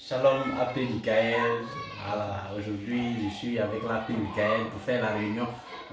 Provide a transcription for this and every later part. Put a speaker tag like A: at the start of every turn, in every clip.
A: Shalom AP Michael. Voilà, aujourd'hui je suis avec l'AP Michael pour faire la réunion,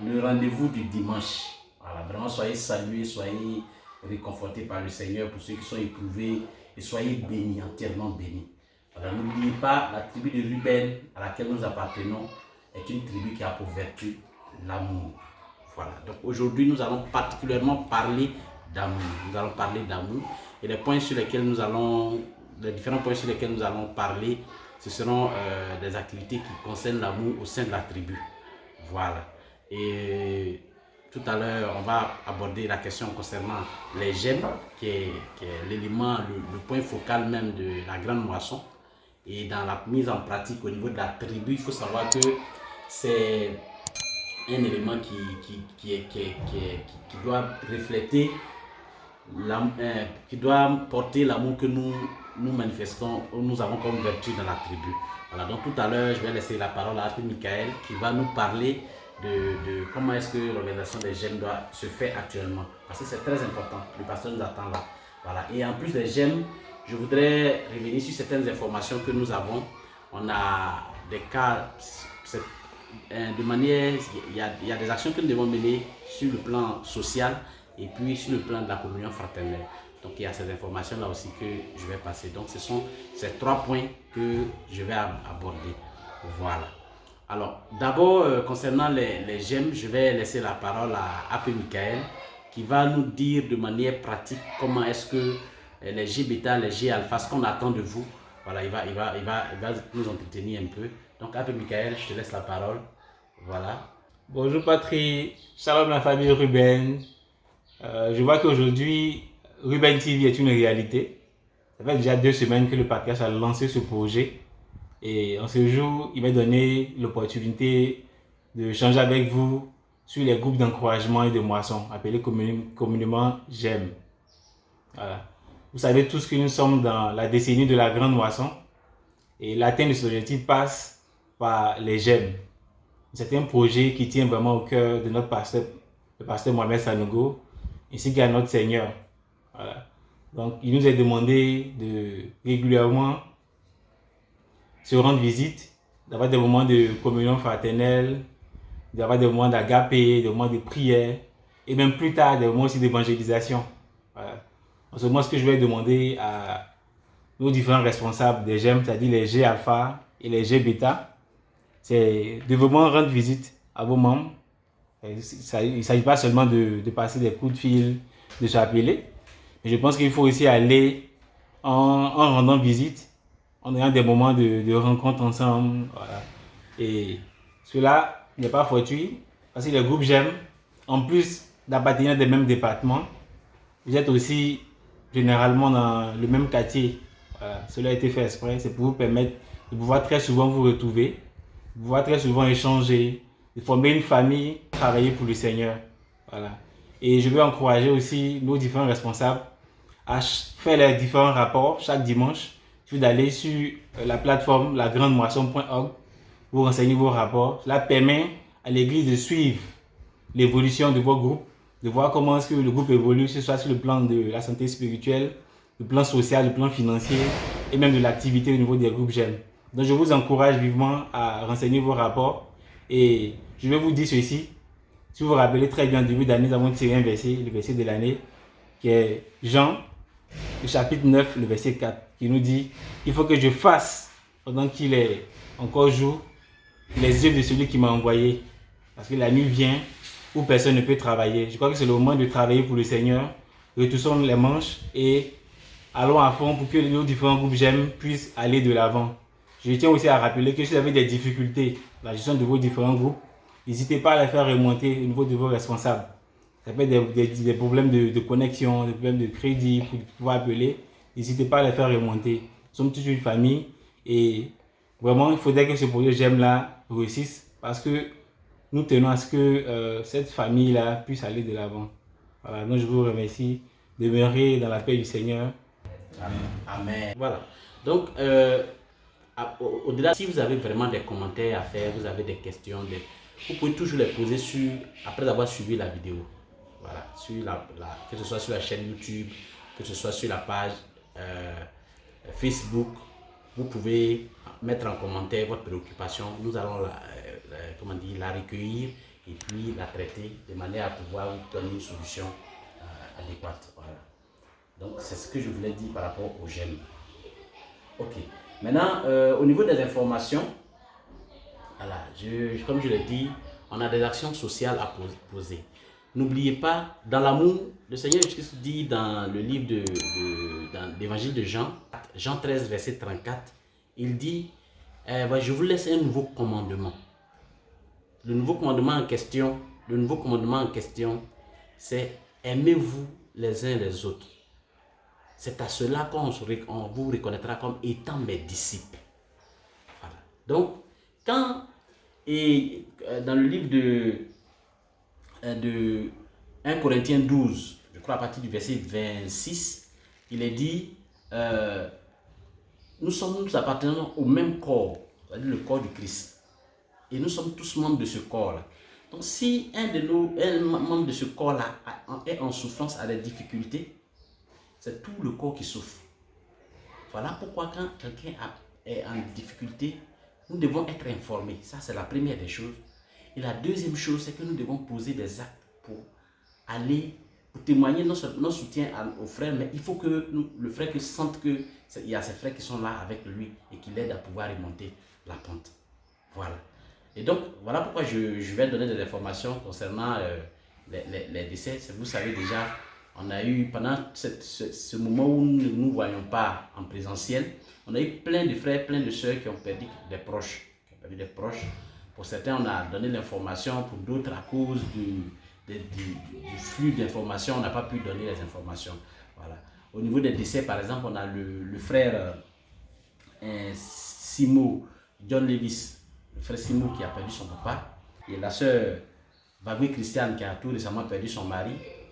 A: le rendez-vous du dimanche. Voilà, vraiment soyez salués, soyez réconfortés par le Seigneur pour ceux qui sont éprouvés et soyez bénis, entièrement bénis. Voilà, n'oubliez pas, la tribu de Ruben à laquelle nous appartenons est une tribu qui a pour vertu l'amour. Voilà, donc aujourd'hui nous allons particulièrement parler d'amour. Nous allons parler d'amour et les différents points sur lesquels nous allons parler, ce seront des activités qui concernent l'amour au sein de la tribu. Voilà. Et tout à l'heure, on va aborder la question concernant les gemmes, qui est l'élément, le point focal même de la grande moisson. Et dans la mise en pratique au niveau de la tribu, il faut savoir que c'est un élément qui doit refléter, qui doit porter l'amour que nous manifestons, nous avons comme vertu dans la tribu. Voilà, donc tout à l'heure, je vais laisser la parole à Michael qui va nous parler de comment est-ce que l'organisation des gemmes doit se faire actuellement. Parce que c'est très important, le pasteur nous attend là. Voilà. Et en plus des gemmes, je voudrais revenir sur certaines informations que nous avons. On a des cas, de manière, il y a des actions que nous devons mener sur le plan social et puis sur le plan de la communion fraternelle. Donc il y a ces informations là aussi que je vais passer. Donc ce sont ces 3 points que je vais aborder. Voilà. Alors d'abord concernant les gemmes, je vais laisser la parole à AP Michael qui va nous dire de manière pratique comment est-ce que les G bêta, les G alpha, ce qu'on attend de vous. Voilà, il va nous entretenir un peu. Donc AP Michael, je te laisse la parole. Voilà.
B: Bonjour Patrick, shalom la famille Ruben. Je vois qu'aujourd'hui, Ruben TV est une réalité. Ça fait déjà 2 semaines que le podcast a lancé ce projet. Et en ce jour, il m'a donné l'opportunité de changer avec vous sur les groupes d'encouragement et de moisson, appelés communément GEM. Voilà. Vous savez tous que nous sommes dans la décennie de la grande moisson. Et l'atteinte de cet objectif passe par les GEM. C'est un projet qui tient vraiment au cœur de notre pasteur, le pasteur Mohamed Sanogo, ainsi qu'à notre Seigneur. Voilà. Donc, il nous est demandé de régulièrement se rendre visite, d'avoir des moments de communion fraternelle, d'avoir des moments d'agapé, des moments de prière, et même plus tard, des moments aussi d'évangélisation. Voilà. En ce moment, ce que je vais demander à nos différents responsables des GEM, c'est-à-dire les G alpha et les G bêta, c'est de vraiment rendre visite à vos membres. Il ne s'agit pas seulement de passer des coups de fil, de s'appeler, mais je pense qu'il faut aussi aller en rendant visite, en ayant des moments de rencontre ensemble. Voilà. Et cela n'est pas fortuit, parce que les groupes GEM, en plus d'appartenir à des mêmes départements, vous êtes aussi généralement dans le même quartier. Voilà. Cela a été fait exprès, c'est pour vous permettre de pouvoir très souvent vous retrouver, de pouvoir très souvent échanger, de former une famille, travailler pour le Seigneur. Voilà. Et je veux encourager aussi nos différents responsables à faire les différents rapports chaque dimanche, puis d'aller sur la plateforme lagrandemoisson.org pour renseigner vos rapports. Cela permet à l'église de suivre l'évolution de vos groupes, de voir comment est-ce que le groupe évolue, que ce soit sur le plan de la santé spirituelle, le plan social, le plan financier et même de l'activité au niveau des groupes GEM. Donc je vous encourage vivement à renseigner vos rapports et je vais vous dire ceci. Si vous vous rappelez très bien, au début d'année, nous avons tiré un verset, le verset de l'année, qui est Jean, le chapitre 9, le verset 4, qui nous dit « Il faut que je fasse, pendant qu'il est encore jour, les œuvres de celui qui m'a envoyé. Parce que la nuit vient où personne ne peut travailler. » Je crois que c'est le moment de travailler pour le Seigneur. Retoussons les manches et allons à fond pour que nos différents groupes GEM puissent aller de l'avant. Je tiens aussi à rappeler que si vous avez des difficultés dans la gestion de vos différents groupes, n'hésitez pas à les faire remonter au niveau de vos responsables. Ça peut être des problèmes de connexion, des problèmes de crédit pour pouvoir appeler. N'hésitez pas à les faire remonter. Nous sommes tous une famille et vraiment il faudrait que ce projet GEM-là réussisse parce que nous tenons à ce que cette famille-là puisse aller de l'avant. Voilà, donc je vous remercie. Demeurez dans la paix du Seigneur.
A: Amen. Voilà. Donc, au-delà, si vous avez vraiment des commentaires à faire, vous avez des questions, vous pouvez toujours les poser après avoir suivi la vidéo. Voilà, que ce soit sur la chaîne YouTube, que ce soit sur la page Facebook. vous pouvez mettre en commentaire votre préoccupation. Nous allons la recueillir et puis la traiter de manière à pouvoir vous donner une solution adéquate. Voilà. Donc, c'est ce que je voulais dire par rapport aux gemmes. Ok. Maintenant, au niveau des informations, voilà, comme je l'ai dit, on a des actions sociales à poser. N'oubliez pas, dans l'amour, le Seigneur Jésus dit dans le livre dans l'évangile de Jean, Jean 13, verset 34, il dit, je vous laisse un nouveau commandement. Le nouveau commandement en question, c'est aimez-vous les uns les autres. C'est à cela qu'on vous reconnaîtra comme étant mes disciples. Voilà. Donc, dans le livre de 1 Corinthiens 12, je crois à partir du verset 26, il est dit, nous appartenons au même corps, c'est-à-dire le corps du Christ. Et nous sommes tous membres de ce corps-là. Donc, si un membre de ce corps-là est en souffrance, a des difficultés, c'est tout le corps qui souffre. Voilà pourquoi quand quelqu'un est en difficulté, nous devons être informés. Ça, c'est la première des choses. Et la deuxième chose, c'est que nous devons poser des actes pour témoigner notre soutien aux frères. Mais il faut que le frère sente qu'il y a ses frères qui sont là avec lui et qui l'aident à pouvoir remonter la pente. Voilà. Et donc, voilà pourquoi je vais donner des informations concernant les décès. Vous savez déjà, on a eu, pendant ce moment où nous ne nous voyons pas en présentiel, on a eu plein de frères, plein de sœurs qui ont perdu des proches. Pour certains, on a donné l'information, pour d'autres, à cause du flux d'informations, on n'a pas pu donner les informations. Voilà. Au niveau des décès, par exemple, on a le frère Simo, John Levis, le frère Simo qui a perdu son papa, et la sœur Vagui Christiane qui a tout récemment perdu son mari,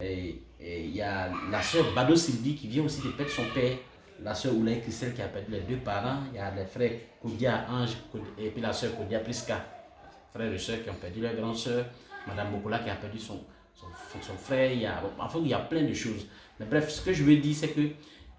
A: et il y a la sœur Bado Sylvie qui vient aussi de perdre son père, la sœur Oulaye Christelle qui a perdu les deux parents, il y a les frères Kodia Ange et puis la sœur Kodia Priska, frères et sœurs qui ont perdu leur grande sœur, Madame Bokola qui a perdu son frère, il y a plein de choses. Mais bref, ce que je veux dire, c'est que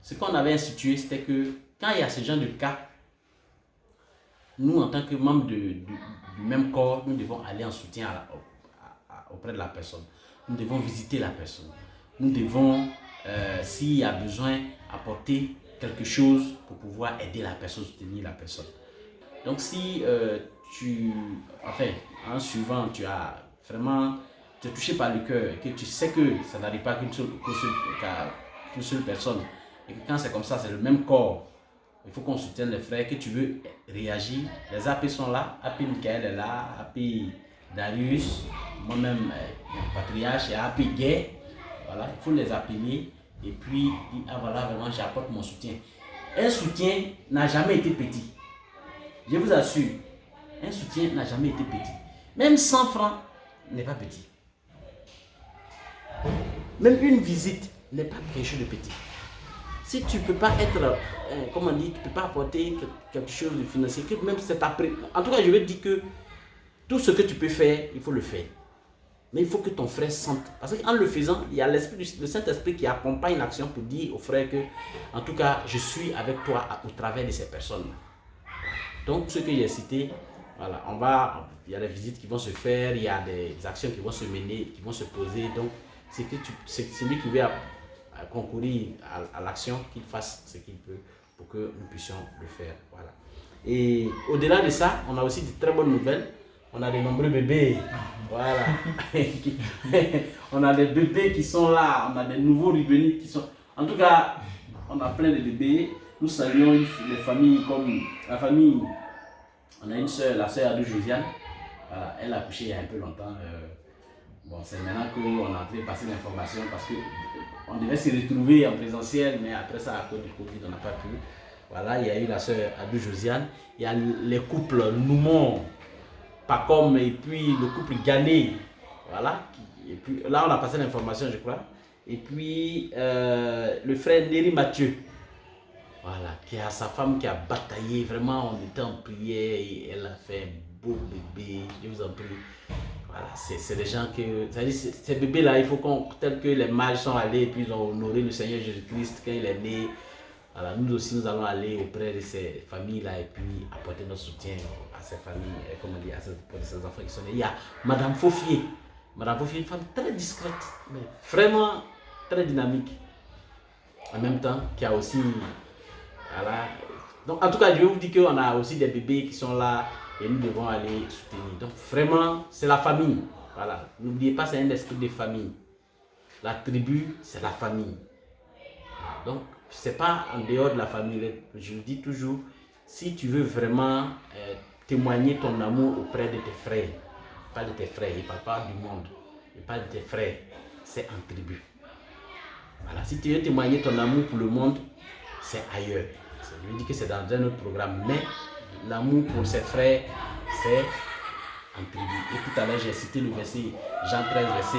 A: ce qu'on avait institué, c'était que quand il y a ce genre de cas, nous, en tant que membres du même corps, nous devons aller en soutien auprès de la personne. Nous devons visiter la personne. Nous devons, s'il y a besoin, apporter quelque chose pour pouvoir aider la personne, soutenir la personne. Donc si en suivant, tu es touché par le cœur et que tu sais que ça n'arrive pas qu'une seule personne, et que quand c'est comme ça, c'est le même corps, il faut qu'on soutienne les frères, que tu veux réagir. Les AP sont là, AP Michael est là, AP Darius, moi-même, Patriarche, et AP Gay. Voilà, il faut les appeler et puis dire, ah voilà, vraiment, j'apporte mon soutien. Un soutien n'a jamais été petit. Je vous assure, un soutien n'a jamais été petit. Même 100 francs n'est pas petit. Même une visite n'est pas quelque chose de petit. Si tu ne peux pas être, tu ne peux pas apporter quelque chose de financier, que même c'est après. En tout cas, je veux dire que tout ce que tu peux faire, il faut le faire. Mais il faut que ton frère sente. Parce qu'en le faisant, il y a le Saint-Esprit qui accompagne l'action pour dire au frère que, en tout cas, je suis avec toi au travers de ces personnes. Donc, ce que j'ai cité, voilà, il y a des visites qui vont se faire, il y a des actions qui vont se mener, qui vont se poser. Donc, c'est lui qui veut concourir à l'action, qu'il fasse ce qu'il peut pour que nous puissions le faire. Voilà. Et au-delà de ça, on a aussi de très bonnes nouvelles. On a de nombreux bébés. Voilà. On a des bébés qui sont là. On a des nouveaux Rubénites qui sont. En tout cas, on a plein de bébés. Nous saluons les familles comme la famille. On a une soeur, la soeur Adou Josiane. Voilà. Elle a accouché il y a un peu longtemps. Bon, c'est maintenant qu'on est en train de passer l'information parce qu'on devait se retrouver en présentiel, mais après ça, à cause du Covid, on n'a pas pu. Voilà, il y a eu la soeur Adou Josiane. Il y a les couples Noumon, Pacom et puis le couple Ghané. Voilà. Et puis là, on a passé l'information, je crois. Et puis le frère Néry Mathieu. Voilà, qui a sa femme qui a bataillé. Vraiment, on était en prière et elle a fait un beau bébé. Je vous en prie. Voilà, c'est des gens que. Ces bébés-là, il faut tel que les mages sont allés et puis ils ont honoré le Seigneur Jésus-Christ quand il est né. Voilà, nous aussi, nous allons aller auprès de ces familles-là et puis apporter notre soutien à ces familles, comme on dit, à ces enfants qui sont nés. Il y a Madame Faufier. Madame Faufier, une femme très discrète, mais vraiment très dynamique. En même temps, qui a aussi... Voilà. Donc, en tout cas, je vais vous dire qu'on a aussi des bébés qui sont là et nous devons aller soutenir. Donc, vraiment, c'est la famille. Voilà. N'oubliez pas, c'est un esprit de famille. La tribu, c'est la famille. Donc, c'est pas en dehors de la famille. Je le dis toujours, si tu veux vraiment témoigner ton amour auprès de tes frères, pas de tes frères, il ne parle pas du monde, il parle de tes frères, c'est en tribu. Voilà, si tu veux témoigner ton amour pour le monde, c'est ailleurs. Je veux dire que c'est dans un autre programme, mais l'amour pour ses frères, c'est en tribu. Et tout à l'heure, j'ai cité le verset Jean 13, verset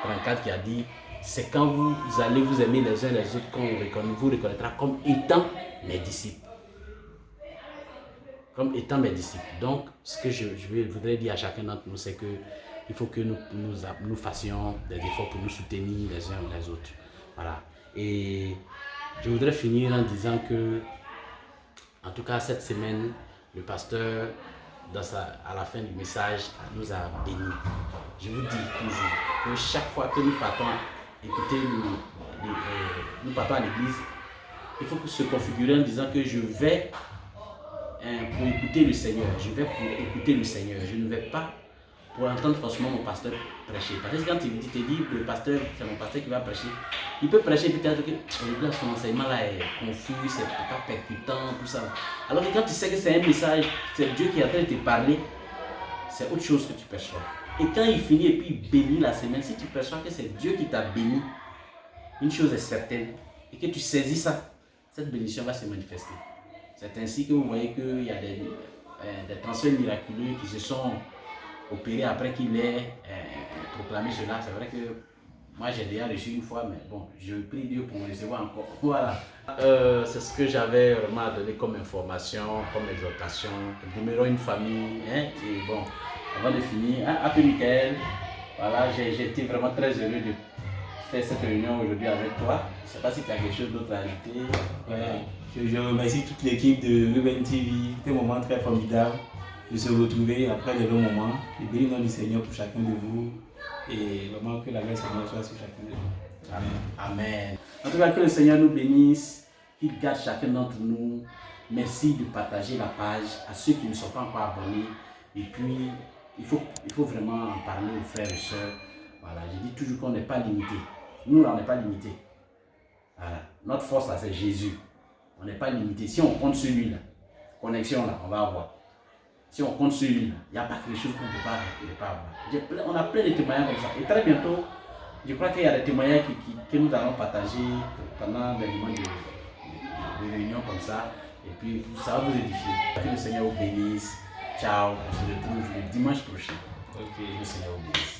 A: 34 qui a dit: c'est quand vous allez vous aimer les uns les autres qu'on vous reconnaîtra comme étant mes disciples. Comme étant mes disciples. Donc, ce que je voudrais dire à chacun d'entre nous, c'est qu'il faut que nous fassions des efforts pour nous soutenir les uns les autres. Voilà. Et je voudrais finir en disant que, en tout cas, cette semaine, le pasteur, à la fin du message, nous a bénis. Je vous dis toujours que chaque fois que nous partons nous partons à l'église, il faut se configurer en disant que je vais pour écouter le Seigneur. Je vais pour écouter le Seigneur. Je ne vais pas pour entendre forcément mon pasteur prêcher. Parce que quand il te dit que le pasteur, c'est mon pasteur qui va prêcher, il peut prêcher peut-être que son enseignement là est confus, c'est pas percutant, tout ça. Alors que quand tu sais que c'est un message, c'est Dieu qui est en train de te parler, c'est autre chose que tu perçois. Et quand il finit et puis il bénit la semaine, si tu perçois que c'est Dieu qui t'a béni, une chose est certaine, et que tu saisis ça, cette bénédiction va se manifester. C'est ainsi que vous voyez qu'il y a des transferts miraculeux qui se sont opérés après qu'il ait proclamé cela. C'est vrai que moi j'ai déjà reçu une fois, mais bon, je prie Dieu pour me recevoir encore. Voilà. C'est ce que j'avais vraiment à donner comme information, comme exhortation. Demeurons une famille. Hein, et bon, avant de finir, appelez Michael. Voilà, j'ai été vraiment très heureux de faire cette réunion aujourd'hui avec toi. Je ne sais pas si tu as quelque chose d'autre à ajouter.
B: Ouais. Je remercie toute l'équipe de Ruben TV. C'était un moment très formidable de se retrouver après des longs moments. Je bénis le nom du Seigneur pour chacun de vous et vraiment que la grâce du Seigneur soit sur chacun de vous.
A: Amen. Amen. En tout cas, que le Seigneur nous bénisse, qu'il garde chacun d'entre nous. Merci de partager la page à ceux qui ne sont pas encore abonnés. Et puis, il faut vraiment en parler aux frères et sœurs. Voilà, je dis toujours qu'on n'est pas limité. Nous, là, on n'est pas limité. Voilà. Notre force, là, c'est Jésus. On n'est pas limité. Si on compte sur lui, là, connexion, là, on va avoir. Si on compte sur lui, il n'y a pas quelque chose qu'on ne peut pas avoir. On a plein de témoignages comme ça. Et très bientôt, je crois qu'il y a des témoignages que nous allons partager pendant des moments de réunion comme ça. Et puis, ça va vous édifier. Que le Seigneur vous bénisse. Ciao. On se retrouve le dimanche prochain.
B: Ok.
A: Que le Seigneur vous bénisse.